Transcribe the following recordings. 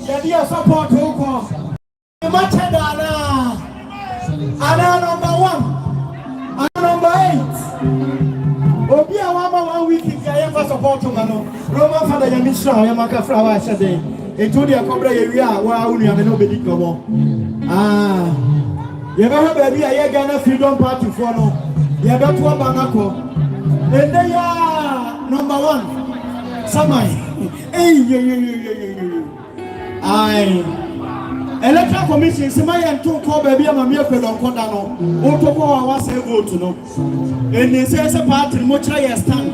Yadia support Oko. Matadana. Ana number 1. Ana number 8. Obia Wama 1 week in Kaya support Mano. Roman Father Yamisha, Yamaka Flower Shade. It told you Cobra area where only have nobody come on. You ever baby a Ghana Freedom Party for no? You got to a Banako. And they are number 1. Samai. Hey, Electoral Commission, Samai and 2 call baby and Mamia Pedon Otopo was able to know. And they say a party, Mocha stand.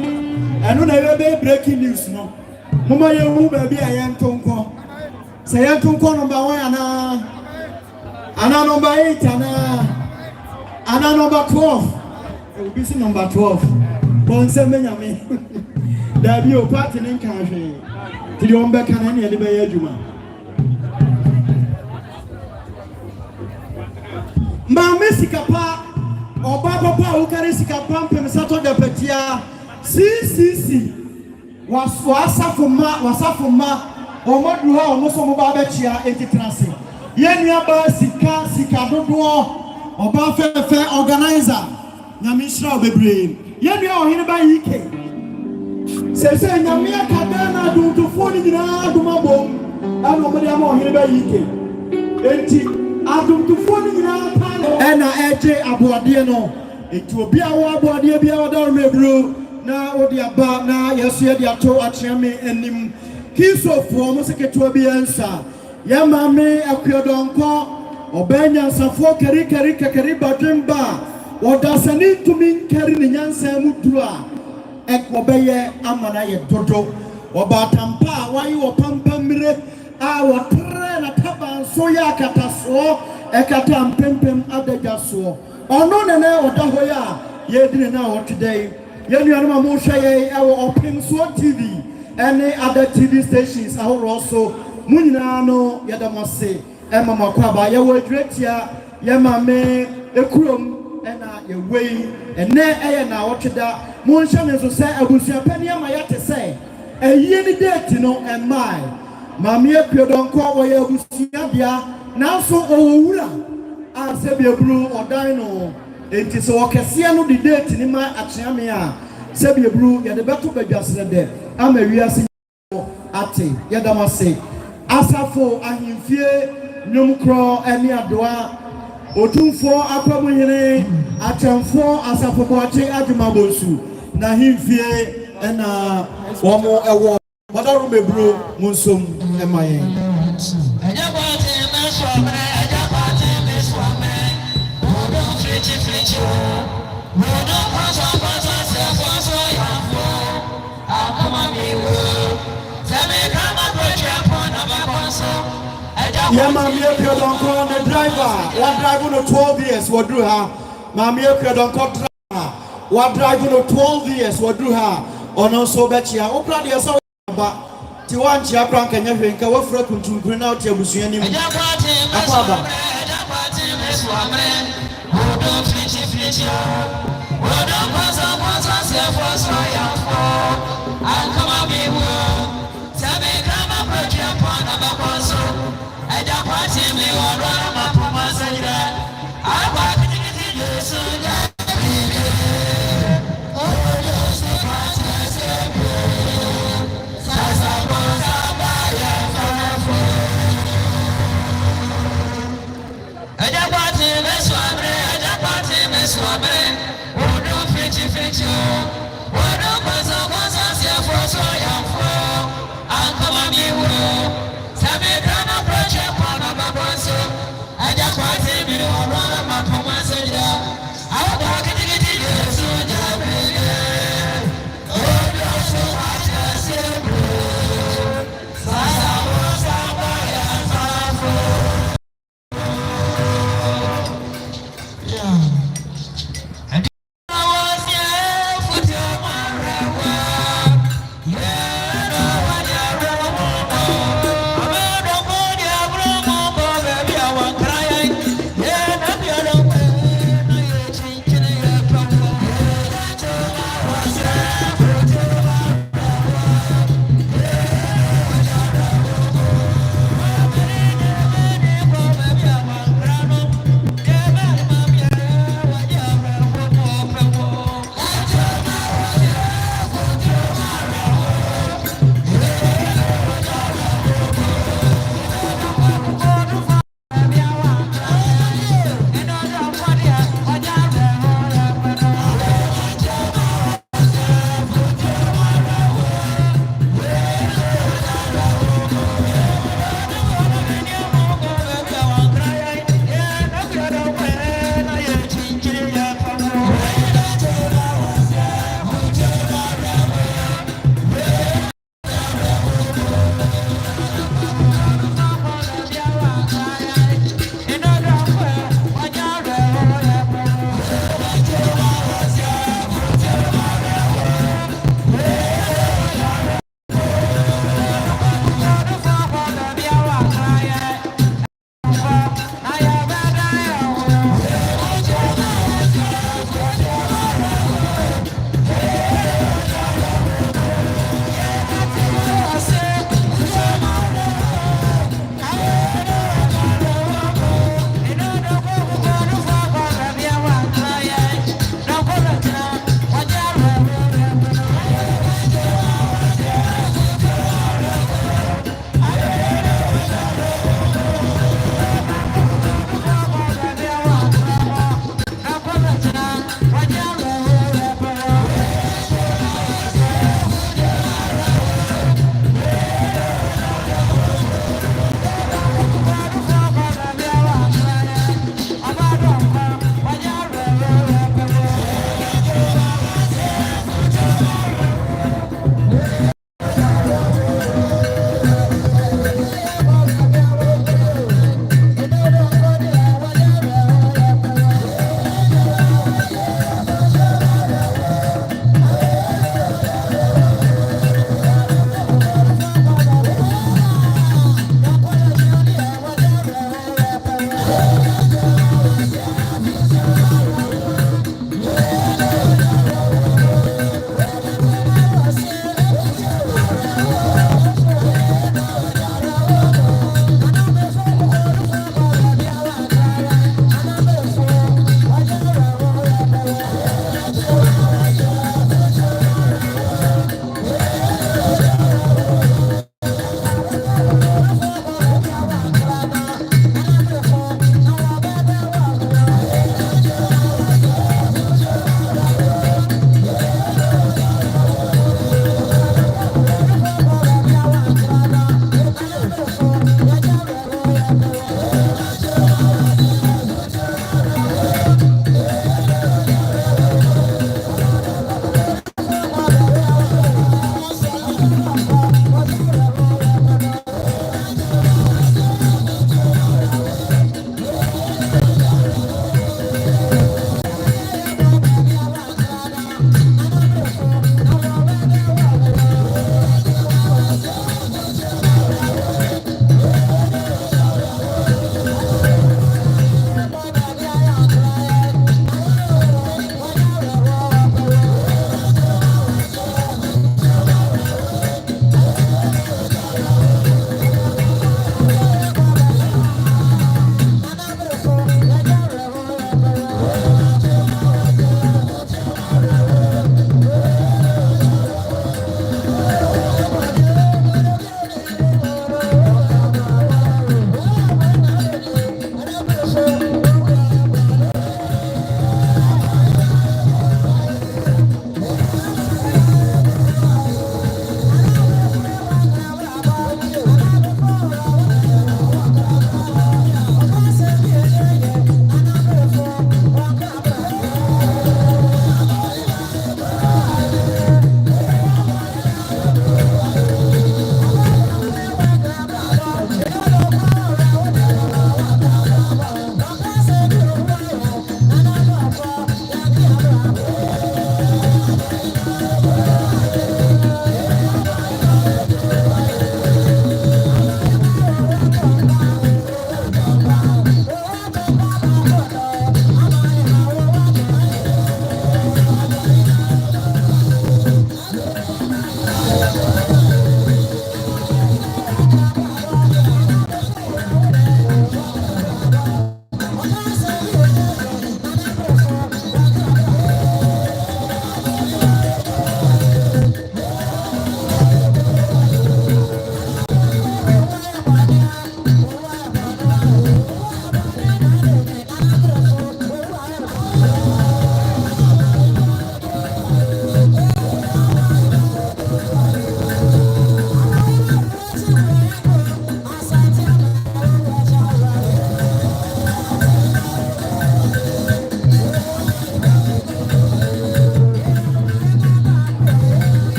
And when I breaking news, no. Mama, you baby, I am Tonko. Say, I Tonko number 1 and number 8 and number 12. It will be number 12. Bon Seminami. There be a party in country. To the Ombe Canani and the Bay Juma. Mamma Sikapa or Baba who carry Sikapam and Sato de Petia. CCC was Wasafuma, or Madua, or Mosomobabetia, 80 transit. Yeniaba Sika Dodo or Baffour organizer. Namisha of the brain. Yenia Oheneba Ike. Say, Namia Kadana do to 40 in Adumabom. I know what I'm Oheneba Ike. Enti Adum to 40 in and AJ Abuadiano. It will be our body, be our Dormebro. Now, what the about now, yes, the Ato Achame and him. Kiso for Moseke Yamame Akua Donkor, Obenya Safo Kari Badrimba. What does a need to mean carrying the Yansa Mutua? Ekobeye Amanaye Toto, or Batampa, why you are Pampamire, our train a taban soya cataso, Ekatam Pimpim Adejaso, or no, or Dahoya, ye didn't know today. Yanama Moshe, our Open Sword TV, any other TV stations are also Munano Yadamase, Emma Makwaba, Yawa Dretia, Yamame, Ekrum. And your way, and there now what that Monshan is to say, I will say a penny I have to say. A yearly date, you know, and my Mamia Akua Donkor, where you see now so old. Aseibu Blue or Dino. It is so Cassiano the date in my Achamia. Aseibu Blue, you're the better by just there. I'm a real Ate, Yadamase. Asafo, Ahimfie, Numcro, any Adwa. Otumfo akwamuyene atamfo asapopoache ajumabosu na himfie na womo ewo wadaru mebro munsom emaye Mamia Akua Donkor, the driver. What driving no 12 years? What do her? Mamia Akua Donkor driver. What driving no 12 years? What do her? Or no so betcha. Oh, bloody as well. But Tiwan Chiapran can you think? I will freak to bring out your Busiani.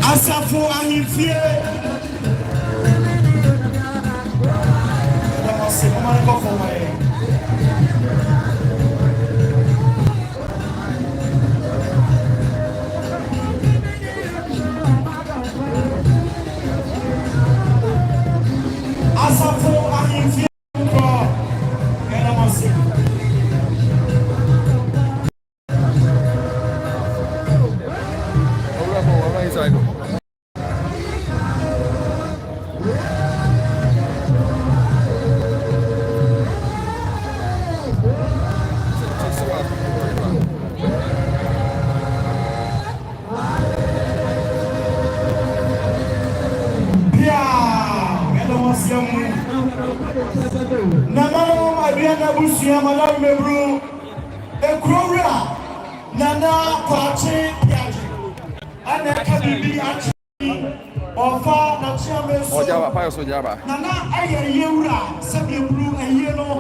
Aseibu Amanfi. Aseibu Amanfi. Nana Kwarteng and Tabiri Nana Ayura, Sabi Blue and Yellow,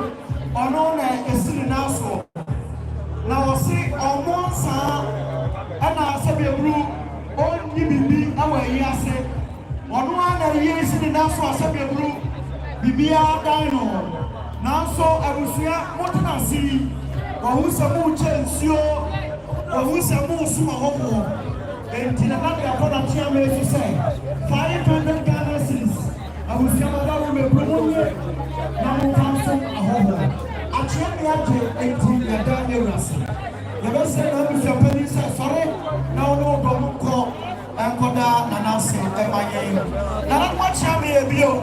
on all a city now. Now I say on one side, and I Sabi Blue, all Bibi, our Yase, on one a year city now, Sabi Blue, Bibia Dino. Now so I will see what I see, or who's a moon change. Who's a most home? And Tinamaka upon a chairman to say 500 Ghana cedis. I will see a promote now council a home. I chairman 18 Daniel Russell. The best thing is your penny said, sorry, now no problem call and Koda Nanasi and my game. Now, what shall be a bill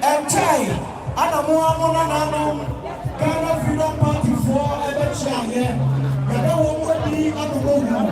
and Chai and a more Ghana Freedom Party for a chair here. I don't want to be on the road now.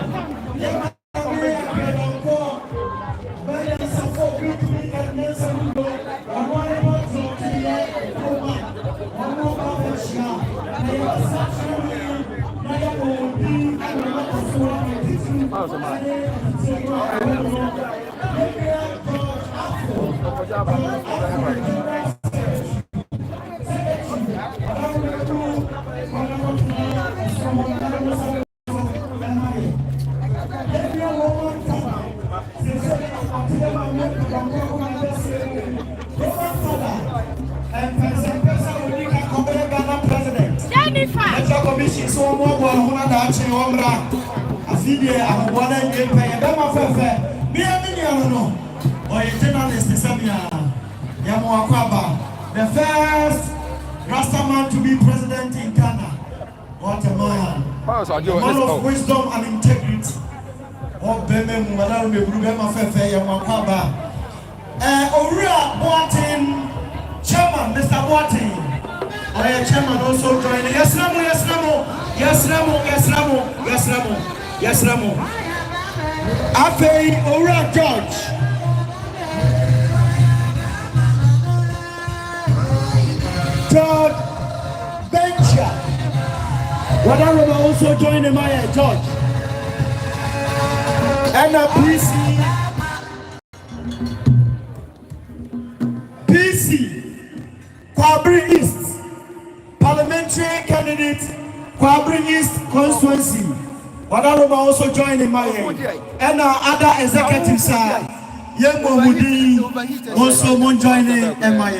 Commission so more one action omra afidie ahobona nyepe be ma fefe be amini no or journalist sabia yamo akwaba the first Rastaman to be president in Ghana. What a man. Man of wisdom and integrity. Oh beme madam me bru be ma fefe yamo akwaba Owura Kwarteng chairman Mr. Kwarteng. Our chairman also joining. Yes, Ramo, yes, Ramo, yes, Ramo, yes, Ramo, yes, Ramo, yes, Ramo. Afei, Owura George. George Bencha. Whatever also joining my George. And a PC. Tabiri East. Parliamentary candidate Tabiri East constituency. Wadaroba also joined in my and other executives are Yemo Mudi also joining in my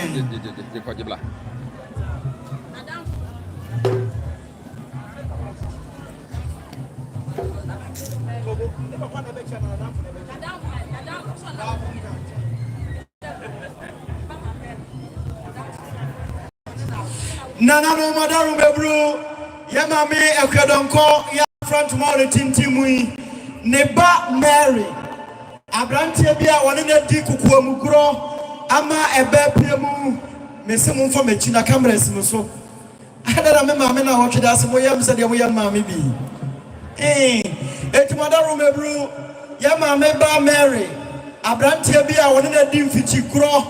Nana no madaru bebru yama me Akua Donkor ya front tomorrow tintimui neba Mary abrantie bia woni na di kukuwa mugro ama ebe piemu mese mo mfa machi na camera sim so adara me ma me na hotwe da se mo yam se de mo yam ma me bi eti madaru bebru yama me ba Mary abrantie bia woni na di mfichi kro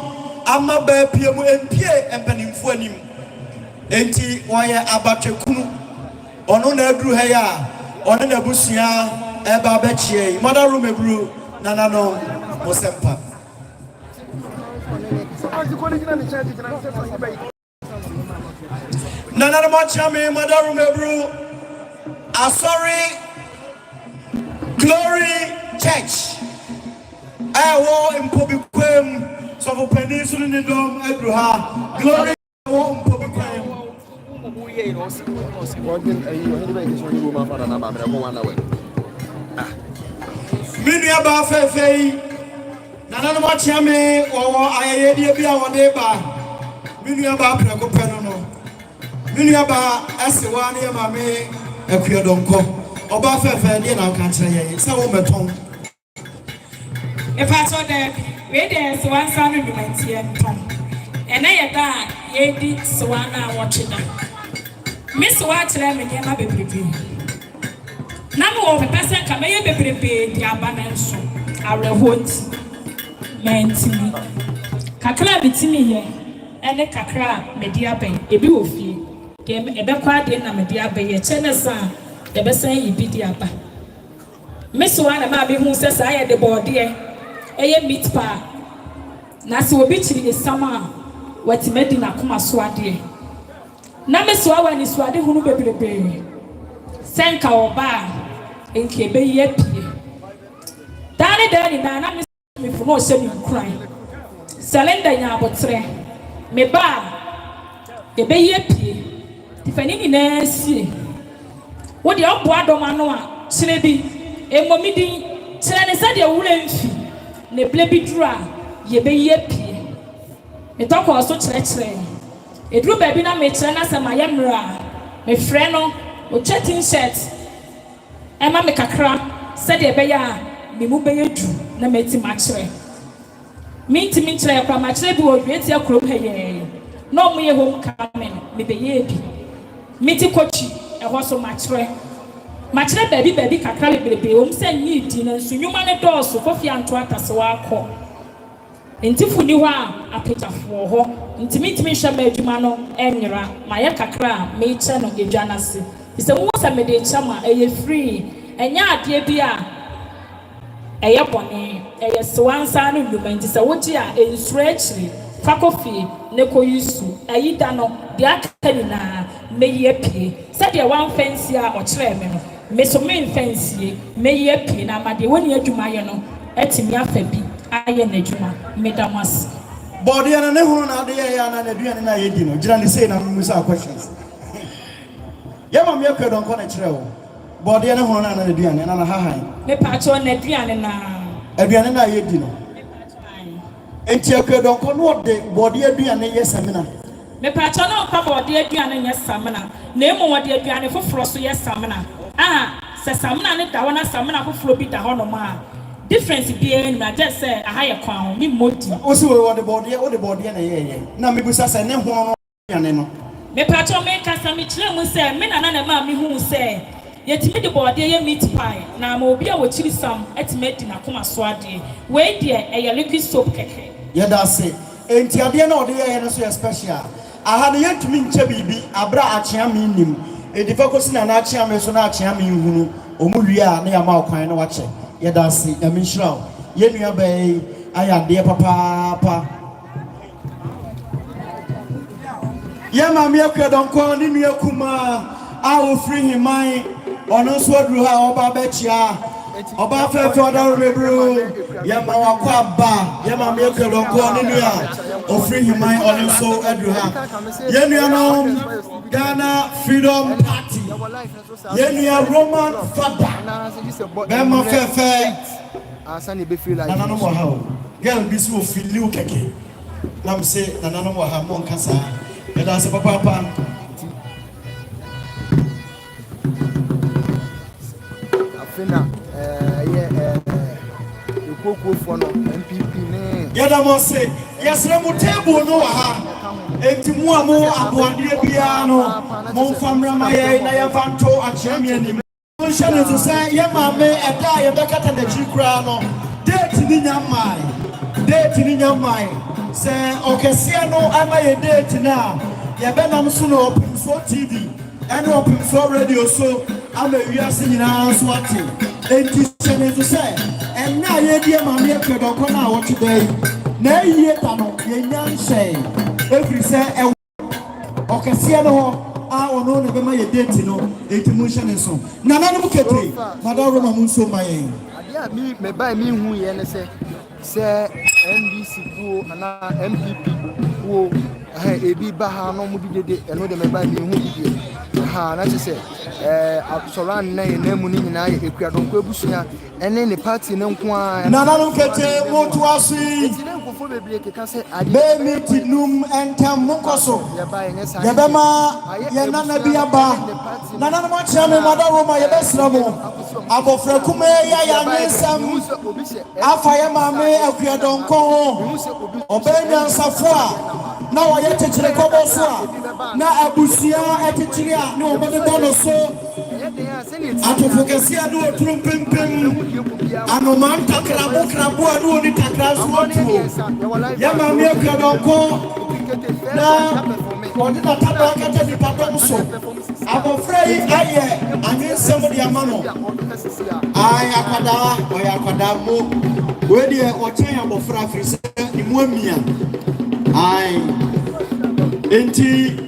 ama ba piemu empie empanimfu anim enti waya abatekunu ono na aduru ha ya ono na busia eba bechie mother room ebru nana no mosempa nana no machame mother room ebru Asori Glory Church awo impobikwem so for peninsula ni dom aduru ha Glory wo impobikwem Minua ba fefei nana no machiame wo ayeye die bia wode ba minua ba preko peno no minua ba asewa ne ma me Akua Donkor oba fefei die na kan kire ye se wo meton e fa so de we de so wan sanu bi mantie ton ena ye da ye di so wan na wo chida Miss Watcher, me came up a baby. Now, the person can be a baby, the abandoned. I will hold mentally. Kakra betini here, and the Kakra, media bay, a beauty. Came a backward in a media bay, a chenesa, the best say you be the abba. Miss Wana Mabi, who says I had the body, a meat pie. Nasi will be chilly summer, what made in Akuma Swadi. Na me so awani swade hunu bebrebe senka oba enke be ye pie dani na me funo se mi kran selenda nya abotre me ba e be ye pie tifani ni na sie wo de obo adoma no a kire bi emomidi kire ne se de wura mfi ne ble bi duru a ye be ye pie e to ko so kire Edru baby na me kire na sama yemra me frɛ no o chatting shirt ema me kakra said e be ya me mu be yedu na me ti ma kire me ti mi kire kwa ma kire bi o dweti akrom ha ye no mo ye home coming me be ye bi me ti kochi e ho so ma kire baby kakra bebrebe o mse nyi di na nsuyuma ne dɔɔso kofi anto atase wa akɔ entifu ni wa apetafo ho ntimi hwe ma adwuma no enwera ma ye kakra me kye no edwana se ise wo sa me de chama eye free enya ade bi a eye bone eye swansa no ndumenti se wo ji a ensura akiri fa kofi ne koyisu ayi da no de akani na me ye pie se de wan fancy a o kire me no me so me fancy me ye pie na ma de woni adwuma ye no etimi afa bi aye na adwuma me da mas body and a home na de ya na na duane na ye di no gira ne say na musa questions yama me Akua Donkor na kire wo body and home na na duane na na ha han me pa cho na duane na ye di no enti Akua Donkor no de body aduane ye samina me pa cho na pa body aduane ye samina na emu wo de aduane foforo so ye samina se samina ne da wona samina foforo bi da ho no ma difference be na just say a higher crown me moti osi we the body na ye na me busa say ne ho no no me pacho me kasa me kire mu say me na ma me hu say yetimi the body ye meat pie na ma obi a wo chiri sam etime di na koma so ade we de e liquid soap keke ye da say enti ade na ode ye no so special aha ne yetumi nche bibi abra achia me nim e di focus na achia me so na achia me hunu omu wi a na ya ma okwan na wache Yadasi, I mean, Shroud. Yenu Bay, I am dear papa. Yama Akua Donkor, Nimu Kuma, I will free him mine on us what you have about Betcha. About Federal Rebru, Yama Kwaba, Yama Akua Donkor, Nimu, or free him mine on us so Edruha. Yenu Ghana Freedom Party. Yenu Roman Father. Bema Fefe. asani be feel like nana no mo ha o girl bi so feel you keke na me say nana no mo ha mo nkasa e da se papa afina Koko for no MPP ne yada mo say yesre mo table no wa ha enti mu amo aboade bia no mo famra ma ye na ye fanto akyeremi anim mo hye no say ye maame eda ye bekata da chi kura no date ni nyamai say okese no ama ye date na ye benam so no Opimso TV and Opimso radio so ama wiase nyina so ate enti hye no say and now ye dear mammy Akua na what today na ye tano ye nyan say every say okese no a ono ne be ma ye date no etimution nso na na no kete madam Roma munso mayen adia me buy me hu ye ne say NBC ko ana MPP ko ebi ba ha no mu dide eno de me buy me hu dide ha na say Soran na ye mu ni nyina ye Akua Donkor ebusunya ene ne party ne nko a na no kete moto asi etine nkofo bebre keka say be meet num entam monkoso ye be ma ye nana bi aba na no mo kire me madam Roma ye be sra mo abofra kuma ya nsam afa ye maame Akua Donkor obenya nsafo a na wa ye tekire kobo so a na abusia etikire a ne obo de no so atofokesia no otrum pempem anoman takrabo adu oni takraso tuo ya maame Akua Donkor na wodi na tabakata di patom so abofra yi aye anyensem de amano ay akwada mo we de o chen abofra afrise ni mu amia ay enti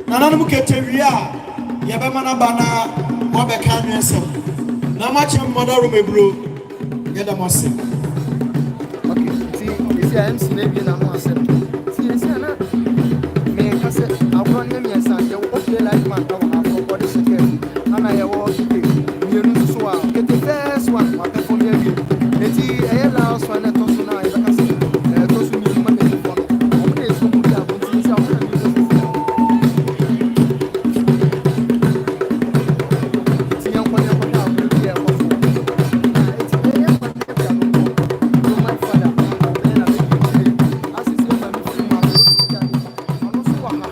nana mu ketewia ye be mana bana mo be ka anyensem na ma chem modaro mebro ye da mo se okay isi MC na bi na mo asem isi na me ka se agro ne mi san ye o play like man ka wa for body security ana ye wo kike ye nu so a kete first one wa perform ye bi eti e la so na to so na e ka se to so ni ma me for o me so mu ya bo ti sa o na mi so ti yan ko ya ko ta ko ye ko so eti e ya ko te ya no my father na be asisi ma mi fi ma so ti ya ono so wa ha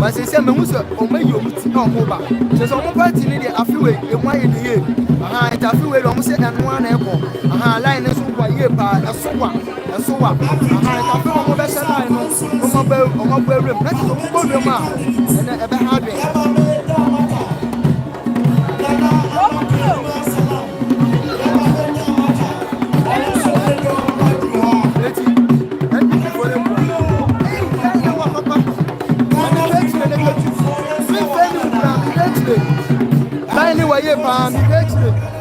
But they say, Mamusa, or may you no mobile. There's a mobile in the affiliate, the one in the year. It affiliate almost and one airport. Line is over year by a soa, a soa. I feel on my side, on my bedroom, that's a good man, and a bad Anyway, you get it.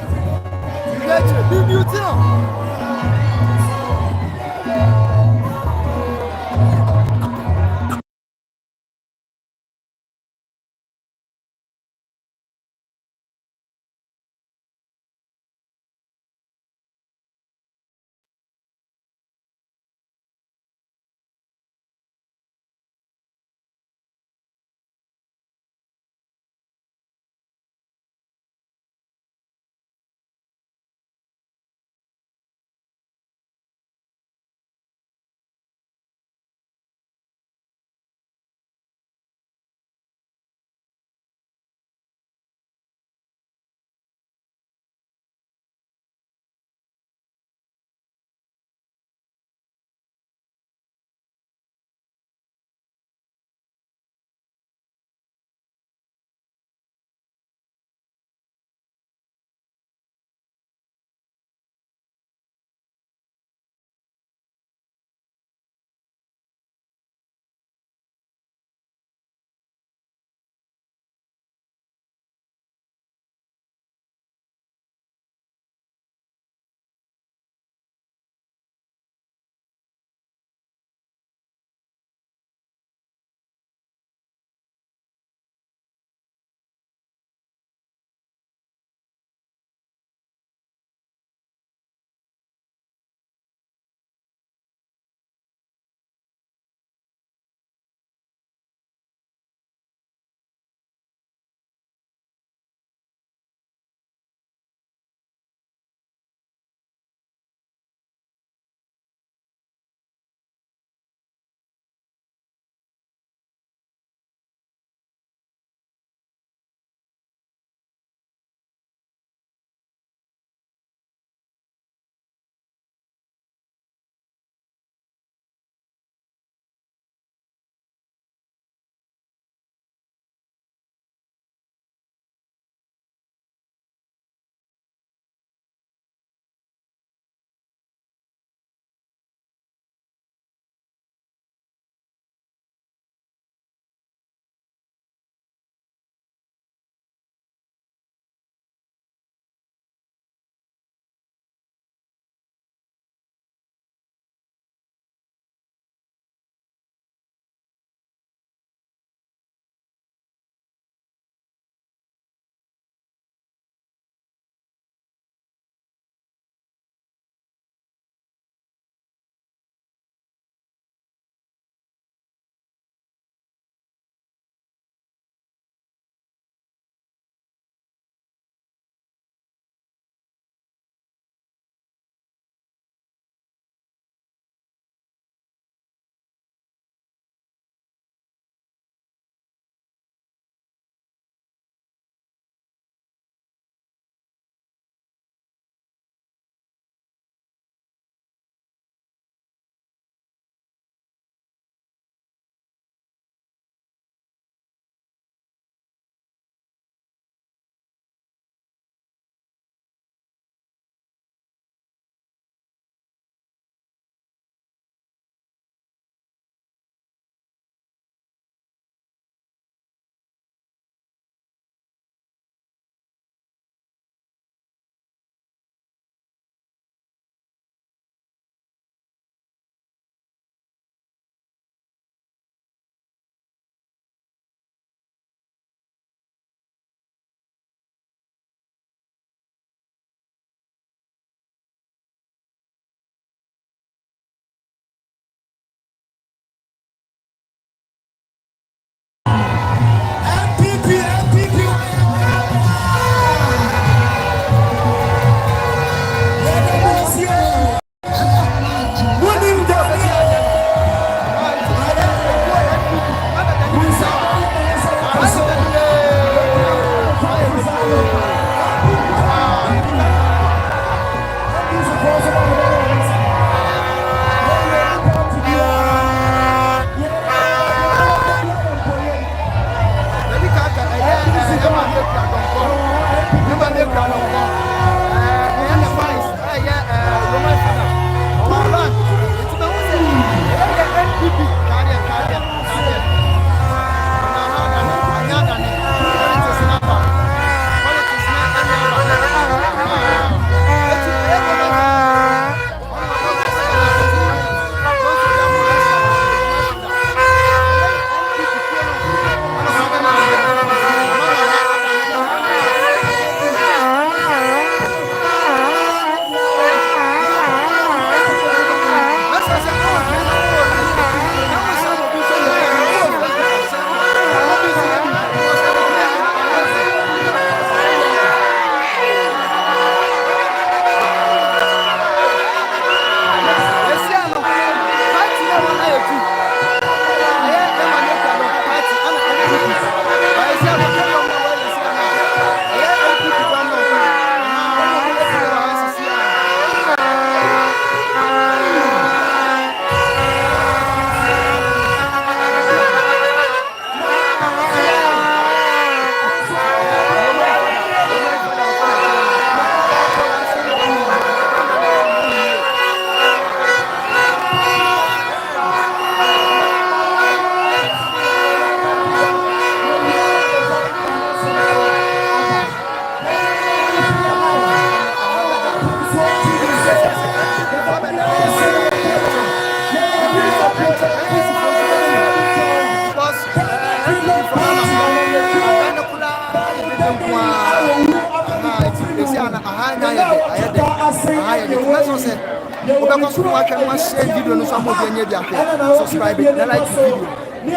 Subscribe it, like the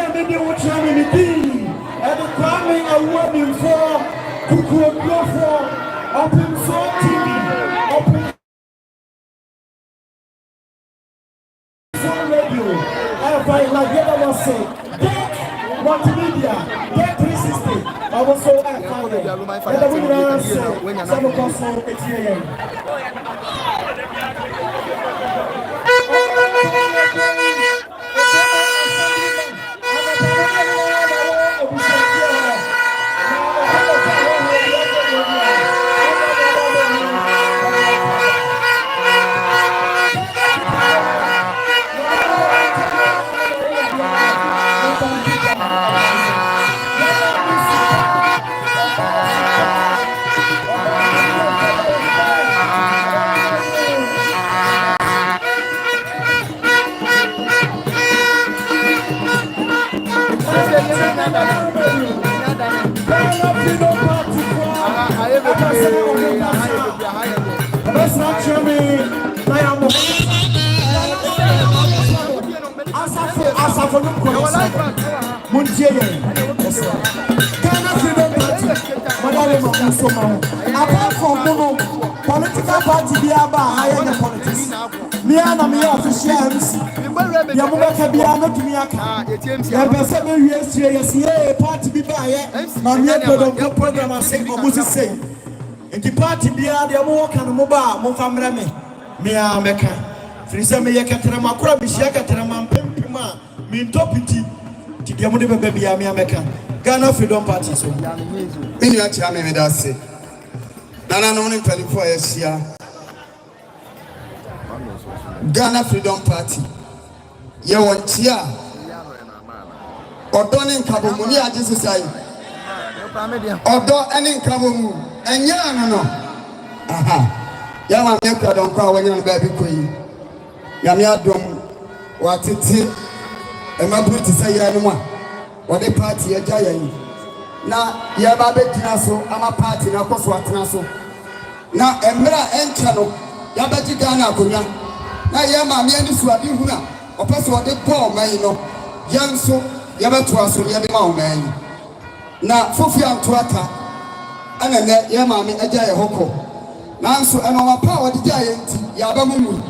video. Apart from political party, be about higher politics. Me and me official MC. Yamuka be not to me. Party be by my program and say, Moses say. And the party be the walk and mobile, mon family. Me are Mecca. Frisa me Yakatrama, Krabishaka, Traman, Pima, mean topity. Tiamude baby, I'm Mecca. Ghana Freedom Party. So, me actually made that say. Nana no 24 years here. Ghana Freedom Party. You want here? Or don't in Kabumuni, I just say. Or don't any Kabumu. And yeah, no. Aha. Yama Akua Donkor when you're baby queen. Yamia Dom. What it is? And my brother say, Yanuma. What the party a giant. Now, Yababe Tinaso, I'm a party, now Coswatinaso. Now, Emra and Chano, Yabaji Ghana, Kunya. Now, Yama, me and this Wadina, or pass what they call my no. Young so, Yabatwaso, Yabima man. Now, Fufia Tuata, and then Yama, a giant hoko. Now, so, and our power, the giant, Yabamu.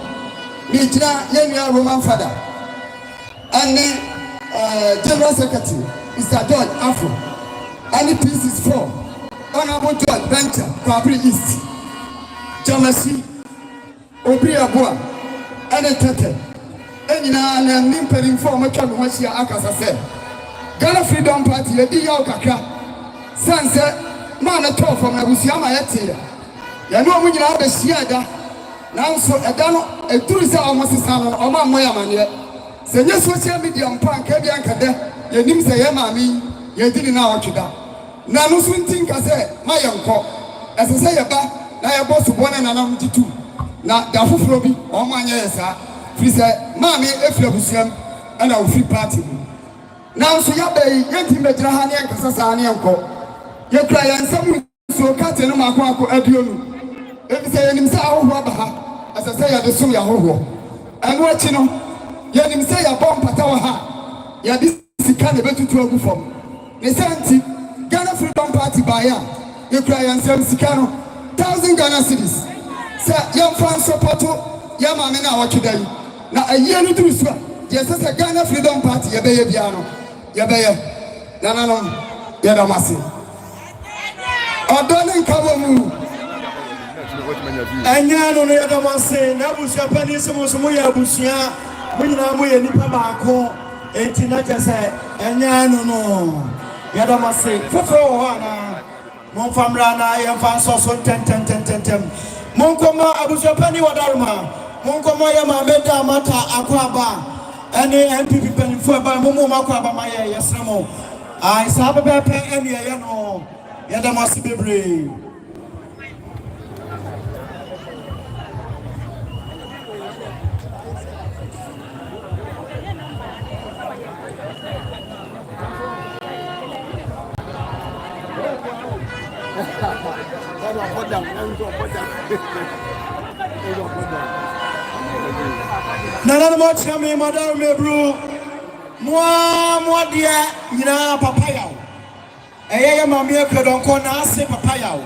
Mitra, Yamia Roman father. And then, General Secretary, Mr. George Afro. And the piece is 4. Honorable George Venture, Tabiri East. Jamasi, Obriabua, and a Tete. And in an impering form of Kamuasia Akasa said. Ghana Freedom Party, the Diao Kaka. Sunset, man at all from Abusiama Etia. ya no mu nyina ba sia da nanso eda no eturu se omosesa no oma moya mane se nye social media mpa nka bia nka de ye nim se ye maami ye dini na otweda na no so ntinka se ma ye nko ese se ye ba na ye boss bone na nam titu na da foforo bi oma anya ye sa fi se maami efira busiam ana ofi party nanso ya be ye ntim be jira ha ne nkasa sa ne nko ye kra ya nsam so kate no makọ aduonu ebi se ye nim se ahoho aba ha ase se ya de so ya hoho anu achi no ye nim se ya bom pata wa ha ya di sika ne betutu agu fom ne senti Ghana Freedom Party ba ya ye kra ya nsam sika no 1000 Ghana cedis se ya fan support ya ma me na awotwedai na aye no duru so ye se Ghana Freedom Party ye be ye bia no ye be ye na no ye da mase Odonin kabomu anya no ya da mase na busia pani somo ya busia munyina mo ye nipa baako enti na jese anya no ya da mase fofo ho ana mon famra na ya fa so ten mon koma abusia pani wadaruma mon koma ya ma beda mata akwa ba ene MPP pani fo ba mo makwa ba ma ye yesremo ai sabe pe ene ye no Yada masi bebre. Nana mo chame madam mebru. Moi dia ina papaya. Eye mami Akua Donkor na ase papaya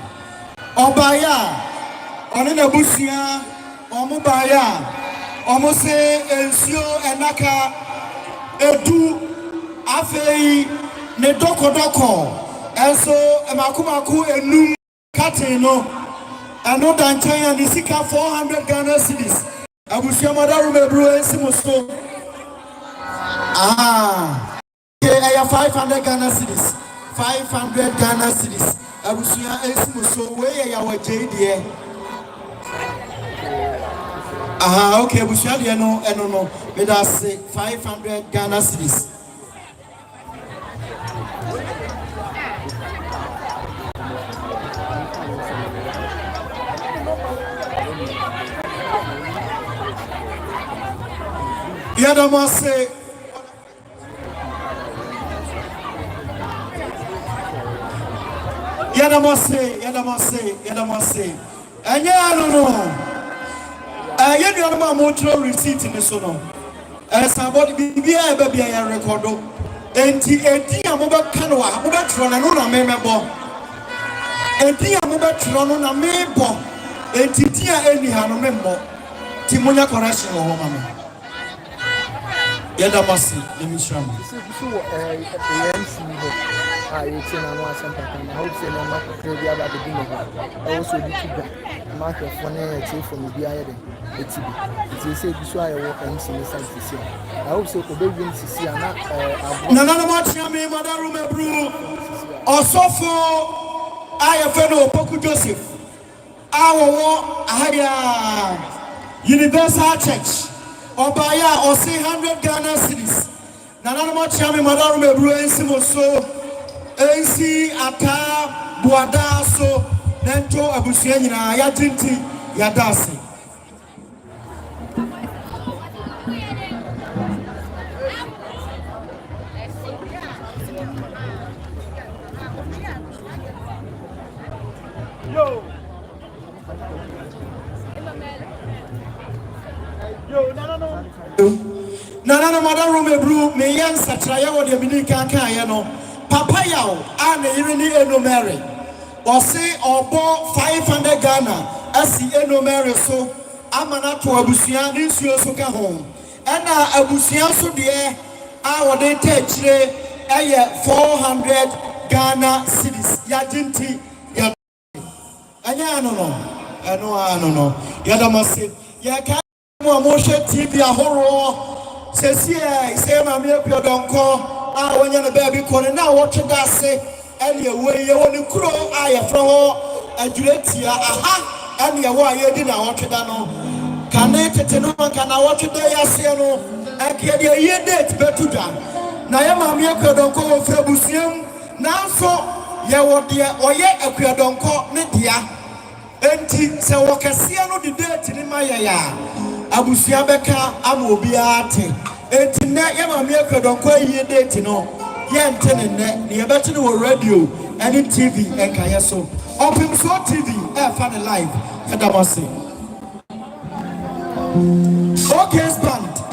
obaya oni na busia omubaya omose ensio enaka edu afei ne doko enso emakumaku enum katin no eno danchan ya ni sika 400 Ghana cedis abusia madaru mebru ensimuso aya 500 Ghana cedis 500 Ghana cedis. Abusuya esimuso we ya waje die. Okay, abusuya die no eno no. Me da say 500 Ghana cedis. Ya da mo say Yadamase. Anya no. Yenu anoma montro receipt ni so no. Sabodi bibia e bia ya recordo. Enti amoba kanwa, amoba tro na no na memebo. Enti amoba tro no na mebo. Enti dia eni ha no membo. Ti munya correction wo mama. Yadamase emission. It's in a more simple thing. I hope so. No matter what you about the dinner, also the sugar. Market for now, from the island. It's a this why I work and see the site this year. I hope so. Could be to see another much yummy, Madame Brew. Also for I have fellow Poku Joseph. Our Universal Church. Or buy or say 100 Ghana cedis. Nana much yummy, Madame Brew and Simoso. Ensi ata buada so nento abusia nyina ya tinti ya dase no madam mebru me yan satraya wo de binika kan ye no papaya and really enomere or say obo 500 Ghana asi enomere so amana to abusia nsuo so ka ho ena abusia so de a wode techire eye 400 Ghana cedis ya dinti ya anya no ya damase ya ka mo hwe TV ahoro sesi say mami Akua Donkor when you're a baby corner now, what you guys say, and you way you want to grow. I from a Juletia, and your why you didn't watch it. Connected no one can watch it. Yasiano, and get your year date bretuba. Nayama Akua Donkor Frebusium. Now so ya what dear or yet Akua Donkor Media. Enti se wakasiano the date in my ya. Abusia Beka Amobiate. Enti na yama Akua Donkor ye date no. Yan tenene, near better no radio and TV and Kayaso. Open so TV, fan live. Kadamasi.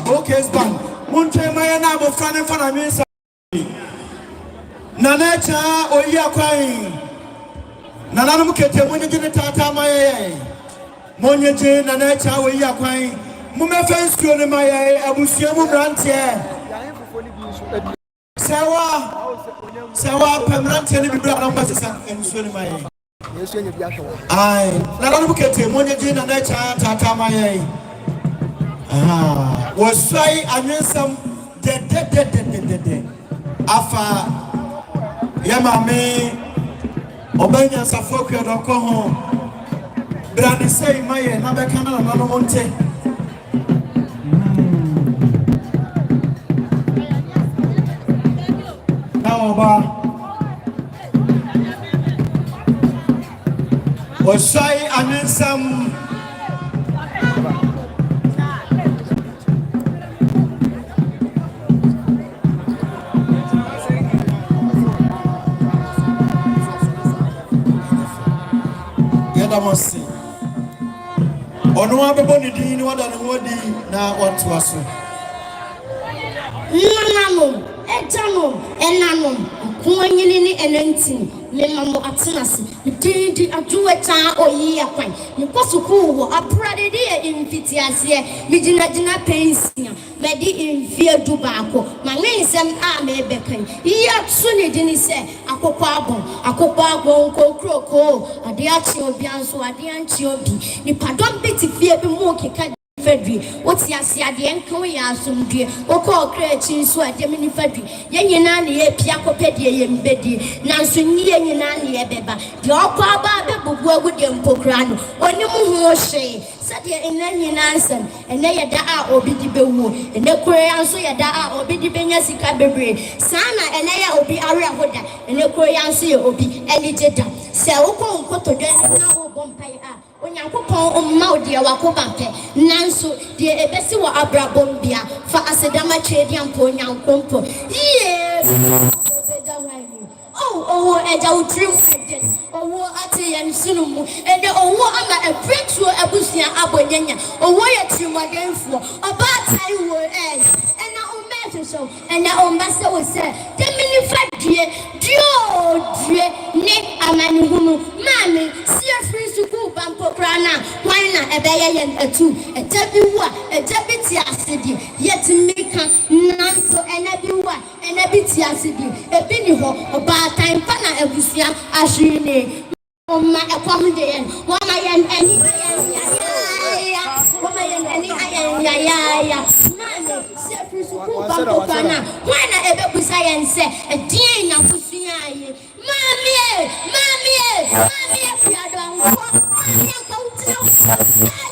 Okay, band. Munche Mayana, but fan means Nanacha or Yakwai. Nanamukete, when you get a tata my Monya Jane, Nanacha or Yakwai. Mumma fence to my Abusiamu Brantia. Sawa, permanent enemy brother and swim my I Nanamukete, Monya Jane, Nanacha, Tata my was say I mean some dead. Afa Yamame Obenya Akua Donkor Brand say my Nabekana Nanomonte. Now was say I mean some Yadamasi. Ono abeboni di ni wada no wadi na watu aso. Nanano, etano, enano, kuanyini ni enenti. Me mamo atenase di adueta oyi akwan me kosuku wo aprade de imfitiase me gina pensia me di imfie dubako ma nwensem a me bekan iya tuni di ni se akokwa abon kokroko ade achi obi anso ade anchi obi ni padom beti fie bi mu keka Fedri, what's your Siadi and Koya some dear, or call creating so at Yemini Fedri, Yanani, Piacopedia, and Betty, Nansun Yanani, Beba, the Aqua Baba, with them Pocrano, or no more say, Sadia in any answer, and they are da or biddy bewu, and the Korean so ya da or biddy benyasika bebre, Sana and they will be area hoda, and the Korean so will be eligible. Sell Koto now Bompire. Onyankopon maudi ya wakobampe nanso de ebesi wa abrabombia fa asedama chedi ampo onyankompo eja utrim ede owo ate ya nsunumu ede owo ama ebretu abusia abonyanya owo ya trimadenfo oba tai wo ena so and na ombase we say the minifadie dio ne amani hunu mami see free kukuban pokrana wana ebeye yen atu ejabiwa ejabiti asidi yetimika nanso enabiwa enabiti asidi ebini ho oba time pa na ebusia ahwine Oma ekwamde yen wama yen eni wama yen eni ya mane se frisuku bampo kana wana ebebusa yen se edin na kusua ye mami Donkor mami akautia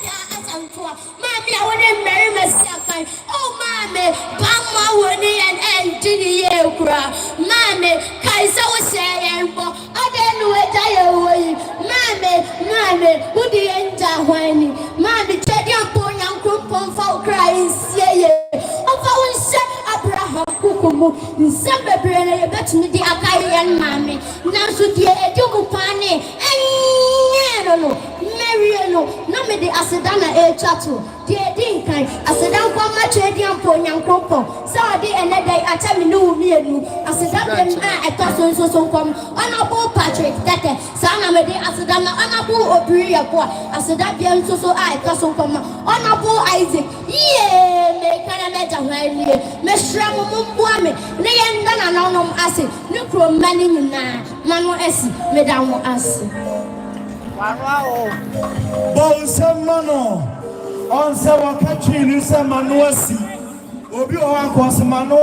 ya asantoa mami awone meri mesiakai oh mami bamma woni yen endini ye kura mami kaisa wo se yen bo adenu ejaye Mame, who the angel whining? Mame, Teddy and Pony and Crumpon for crying, say, of our set Abraham Kukumu, in some brain, bet me the Akarian Mammy. Now, so dear, a Jugupani, and Mariano, no me the Asedana a chatu, dear Dinkai, Asedan Pama Teddy and Pony and Crumpon. So I did another day at time no near you. Asedan a person so come, honorable Patrick, that Sana me the Asedana. Honorable Obriya kwa asedabi nso ai kaso koma honorable Isaac me kana meja hwani me hra mumboa me ne yenda na nanom ase ne kro mani nyina mano esi me da ho ase warao bonsemano on se wakachi ni se mano asi obi o wanko se mano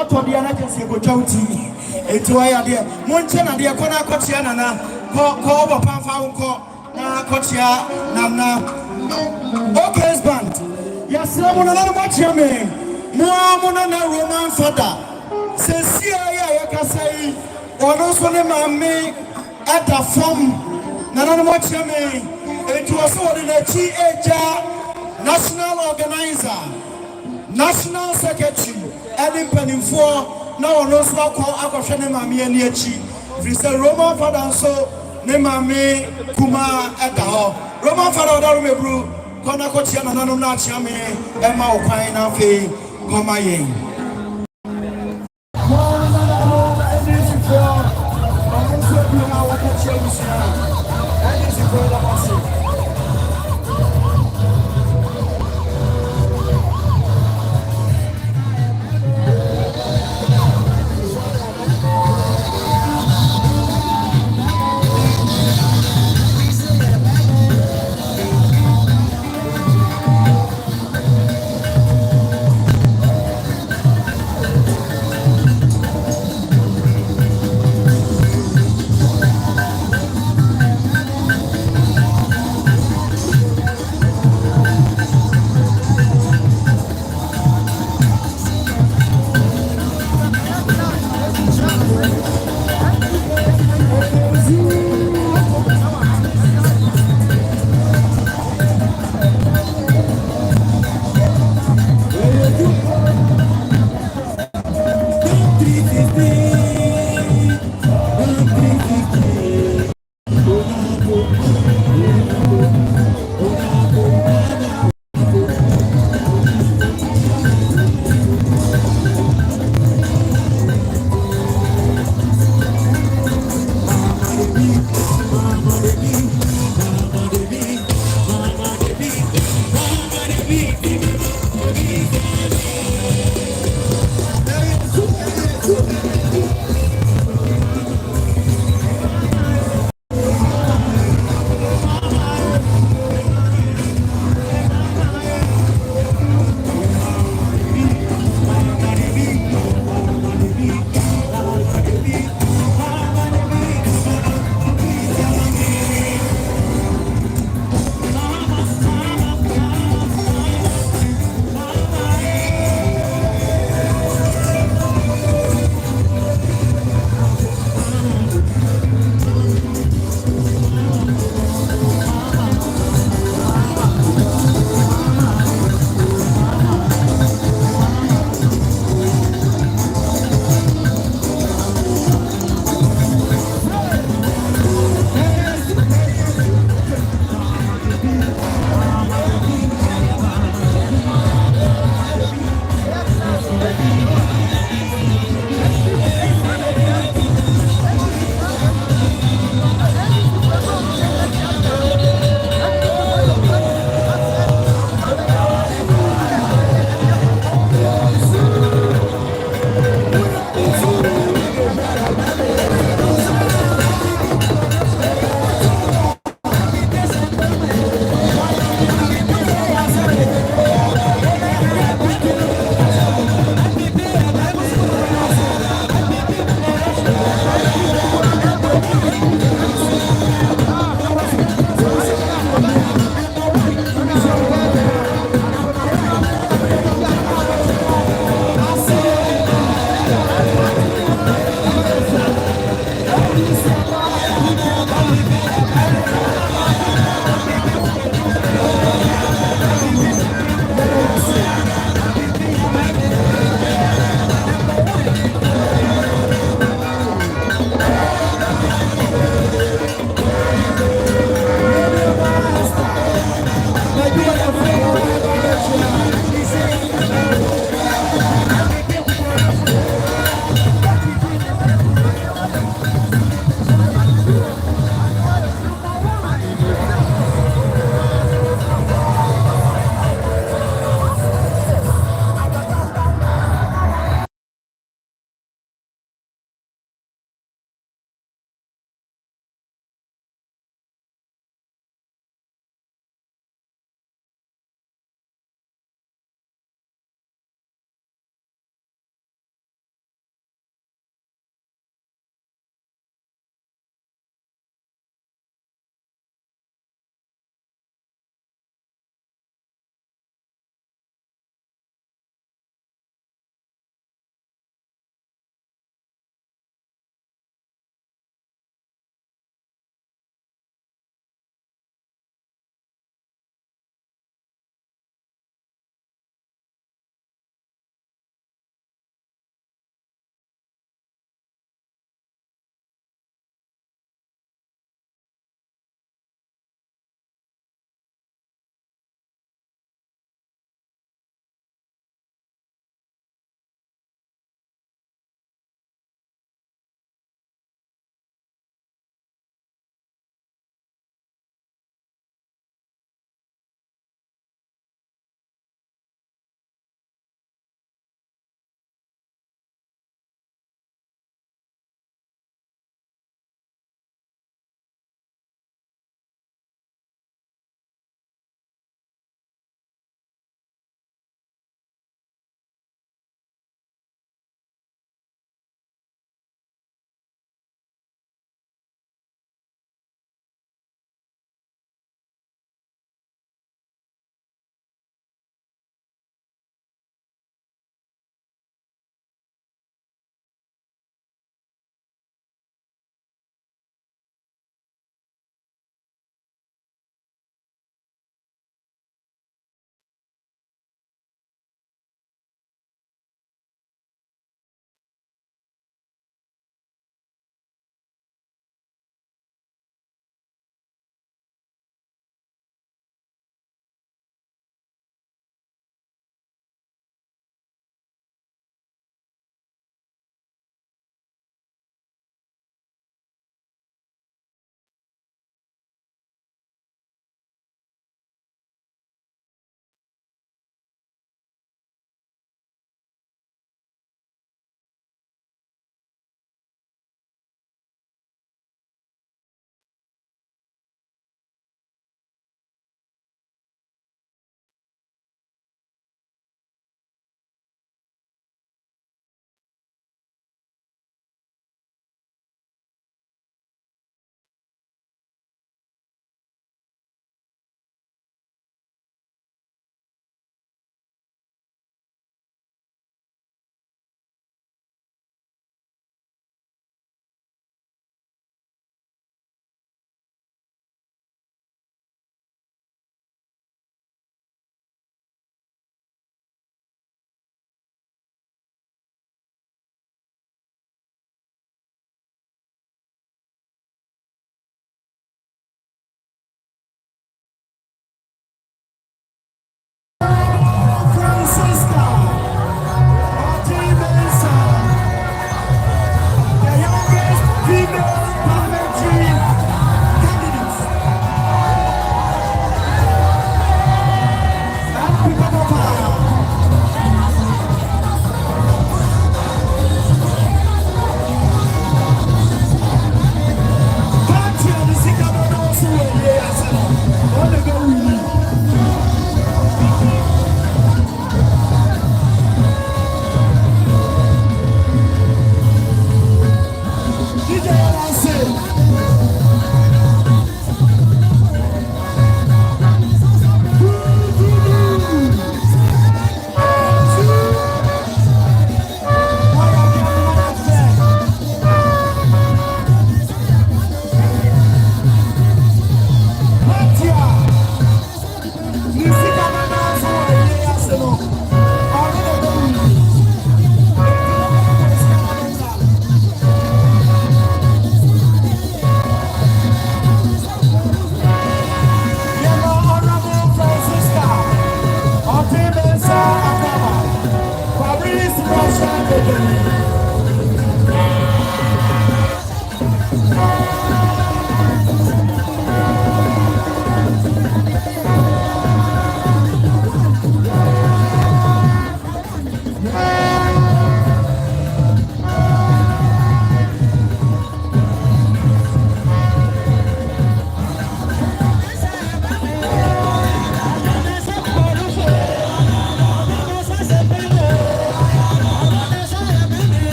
oto dia na kese go chauti etu aya dia monche na dia kona akotia na ko ba pamfa unko na kotia nana okay band yasra mo na mo kotia me mo na Roman father sesi ya yakasai ono so ne mame ata form nana mo kotia me etu oso de na chi eja national organizer national secretary Eddie Penifo now on us call Akwa Mami and Yachi. If you say Roman father so name me Kuma Ekaho. Roman father Darumebru, Kona Kotiana Nanuna Chame, Emma Okaina Fe, Komaye.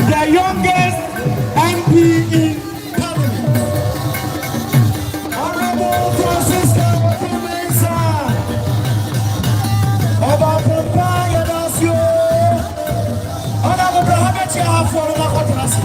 The youngest MP in Parliament, Honorable Francisco Mensa, Oba Papa Yadasio, Honorable Habetia for the Lakotrasi.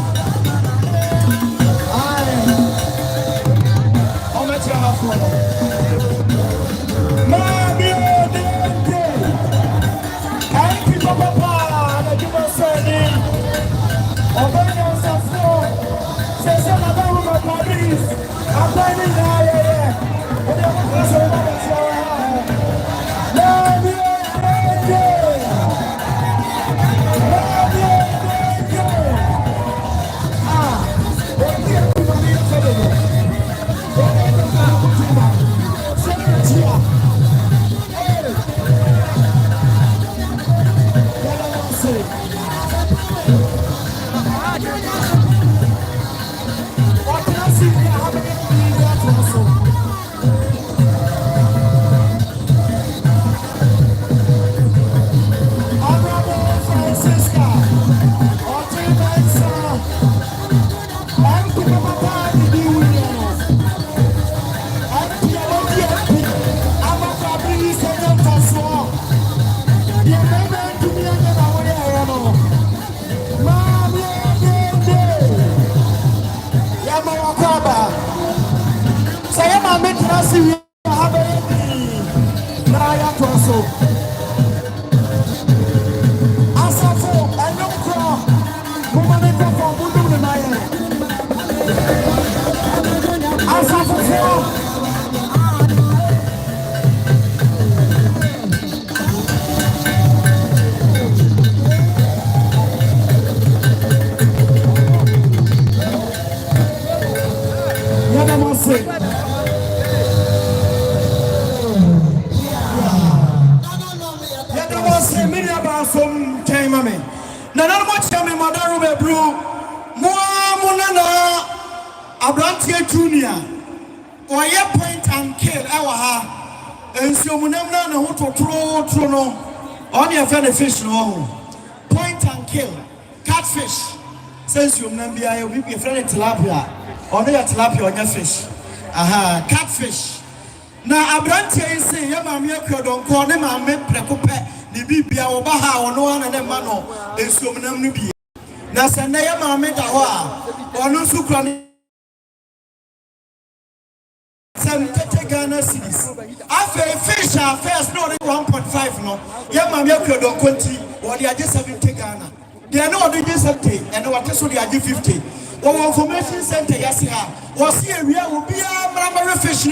Junior, or your point and kill our ha, and so we never know who to throw no on your fellow fish no point and kill catfish. Since you remember, I will be a friend tilapia or the tilapia on your fish. Aha, catfish. Now, Abrantia say, Akua Donkor, the man made precope, the Bibia or Baha or no one and a mano, and so many. Now, Sandaya Mamma or no Sukran. Some Ghana cities. After fish are first, no 1.5 no. Yamam Akua Donkor or they are just 70 Ghana. They are not just 70 and what is they are 50. Or information center, yes, was here. We will be a primary fish.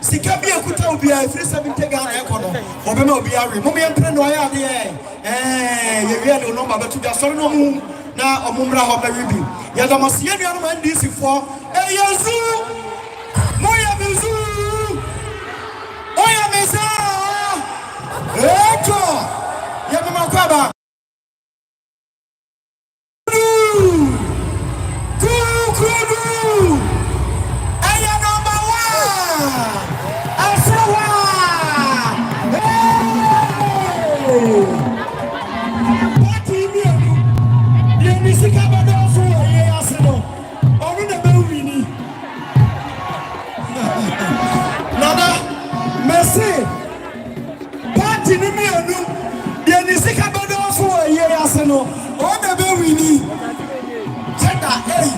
Sikabi Akuta will be a 370 Ghana economy. Or will be a Roman Prenoya. You really know about to the Solomon now or Mumra of the review. Yadamasian man this for a Yazoo. Moya Mizu Oya Mesa Echo Yamamakaba. Asawa! Party me. You miss a couple of Arsenal. Only the Belvini. Nada, merci. Party me. You miss a couple of Arsenal. Only the Belvini. Check that, hey.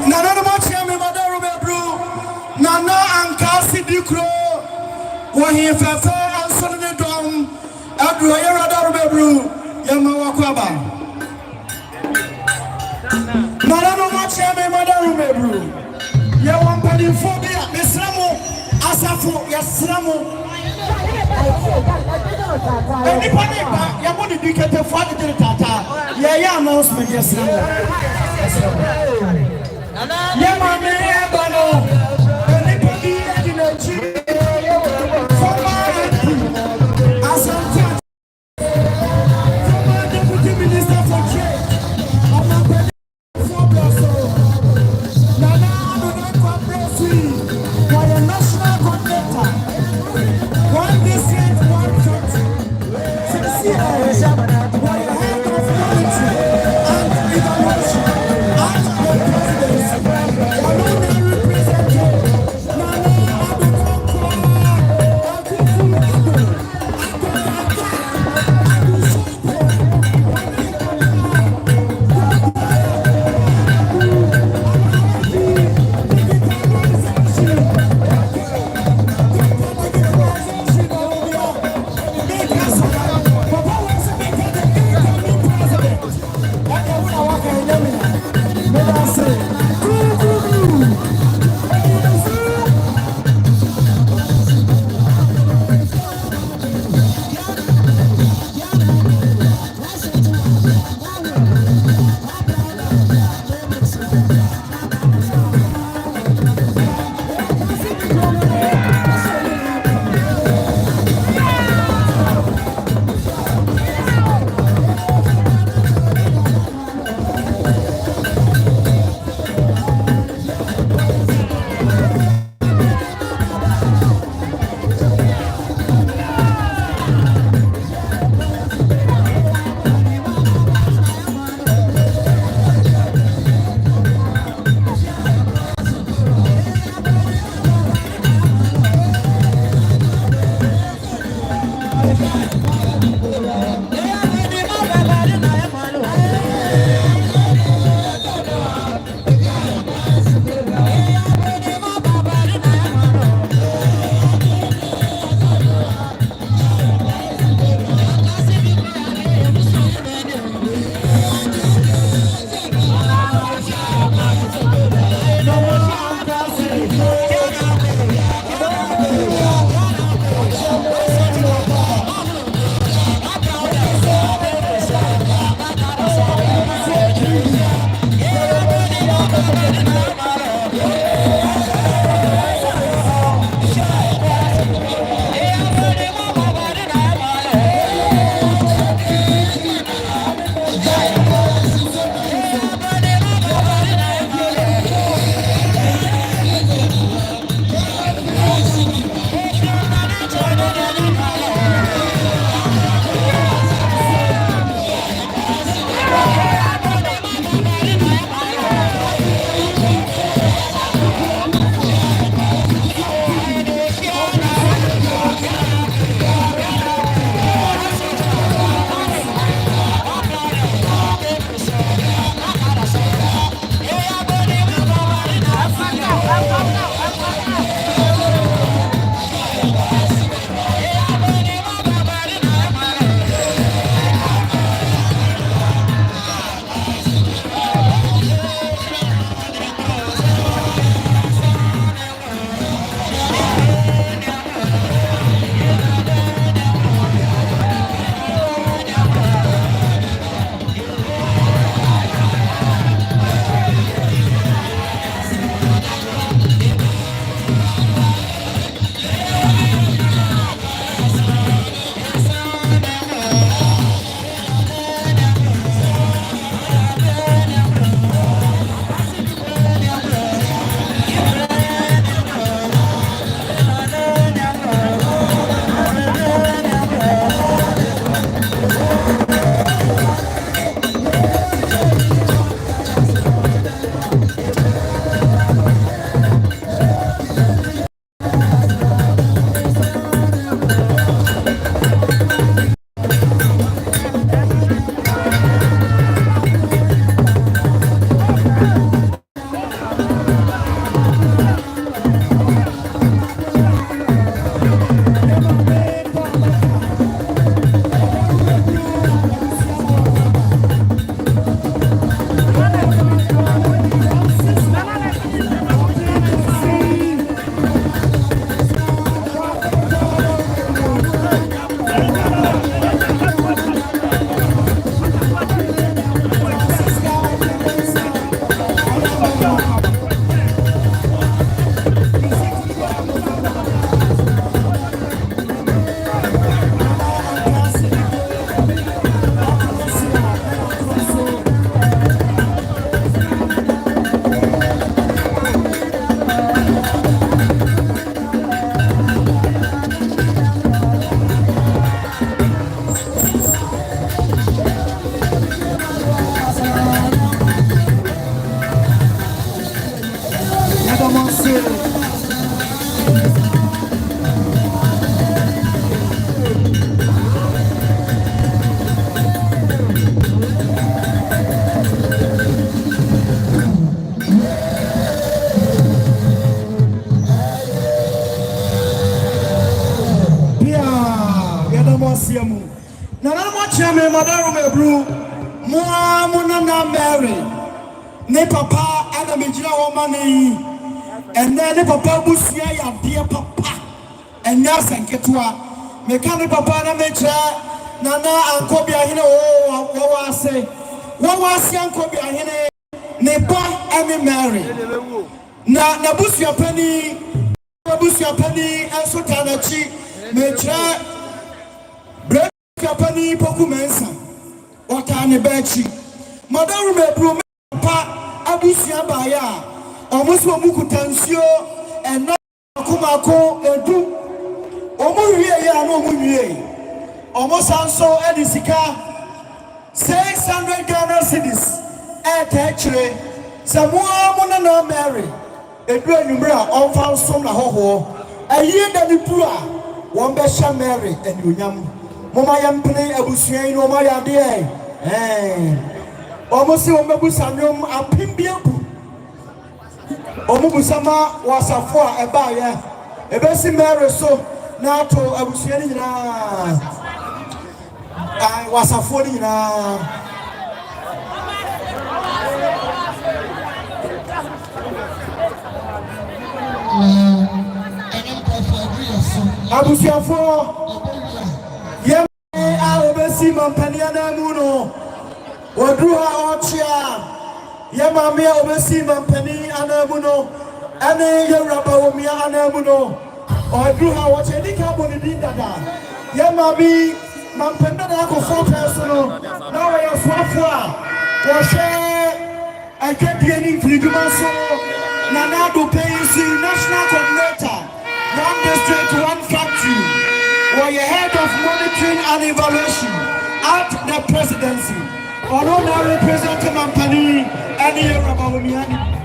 Nana much me madaro be bro. Nana ankasi dikro. Wo he fefe anso ne dom. Adro ye radaro be bro. Ye ma wakwaba. Nana much me madaro be bro. Ye wan padi phobia. Mesramo asafo yesramo. Anybody ya mo di dikete fo ade tata. Ye announcement yesramo. Yeah, mommy, yeah, bano. Anybody in the gym? For my Asante. Former Deputy Minister for Trade. I'm not ready for Blasso. Nana, I'm not cooperative. For the national coordinator. One district, one country. For the head of quality and evaluation. And the presidency. Siamu. Nana Machame, Madame Ebru, Moamuna Mary, Ne Papa, Adamijia Omani, and then the Papa Busia, dear Papa, and Yasan Ketua, Mekani Papa Nature, Nana and Kobia Hino, what was say, what was young Kobia Hine, Nepa, Amy Mary, Nabusia Penny, Nabusia Penny, and Sotanachi, Nature. Kapani pokumensa wakane bechi madaru mebru pa abusia baya omuso mukutansio ena kumako edu omuwie ya no omuwie omosanso edisika 600 Ghana cedis etechre samua mona no Mary edu anumra onfa som na hoho ayi da ni pura won be sha Mary enunyam Mama yampene abusuan no ma ya de omo se omo busanwom apimbiabu omo busama wasafo a eba ya ebesi Mary so na to abusuan ni nyina ai wasafo ni nyina abusuafo Obesi mampania na muno Odruha ochia Yamamia obesi mampani anamuno Ane yeraba omia anamuno Odruha ochia Nika boni dindada Yamami mampenda na ako 4 personal Nawe ya swafwa Washe Ake diening fridumaso Nanado Paysi National Coordinator 1 district 1 factory or your head of monitoring and evaluation at the presidency. Or not representative Mampani, any Rabbi